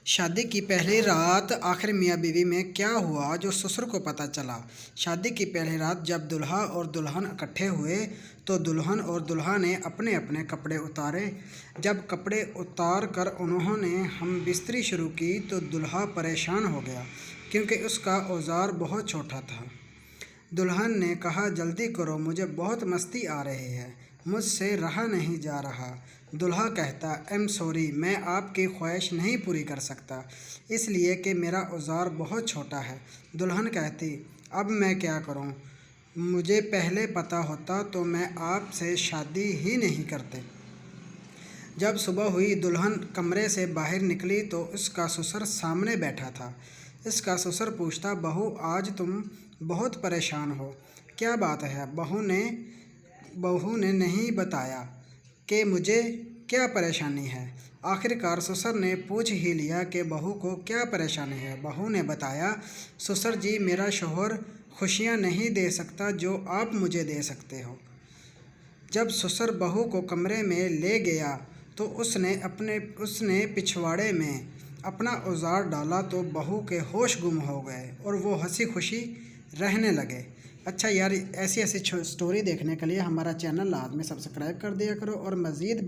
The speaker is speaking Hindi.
शादी की पहली रात आखिर मियाँ बीवी में क्या हुआ जो ससुर को पता चला। शादी की पहली रात जब दूल्हा और दुल्हन इकट्ठे हुए तो दुल्हन और दूल्हा ने अपने अपने कपड़े उतारे। जब कपड़े उतार कर उन्होंने हम बिस्तरी शुरू की तो दूल्हा परेशान हो गया क्योंकि उसका औजार बहुत छोटा था। दुल्हन ने कहा, जल्दी करो, मुझे बहुत मस्ती आ रही है, मुझसे रहा नहीं जा रहा। दूल्हा कहता, एम सॉरी, मैं आपकी ख्वाहिश नहीं पूरी कर सकता इसलिए कि मेरा औजार बहुत छोटा है। दुल्हन कहती, अब मैं क्या करूं? मुझे पहले पता होता तो मैं आपसे शादी ही नहीं करते। जब सुबह हुई दुल्हन कमरे से बाहर निकली तो उसका ससुर सामने बैठा था। इसका ससुर पूछता, बहू, आज तुम बहुत परेशान हो, क्या बात है? बहू ने नहीं बताया कि मुझे क्या परेशानी है। आखिरकार ससुर ने पूछ ही लिया कि बहू को क्या परेशानी है। बहू ने बताया, ससुर जी, मेरा शौहर खुशियाँ नहीं दे सकता जो आप मुझे दे सकते हो। जब ससुर बहू को कमरे में ले गया तो उसने पिछवाड़े में अपना औजार डाला तो बहू के होश गुम हो गए और वो हंसी खुशी रहने लगे। अच्छा यार, ऐसी ऐसी स्टोरी देखने के लिए हमारा चैनल लाजमी सब्सक्राइब कर दिया करो और मज़ीद बेल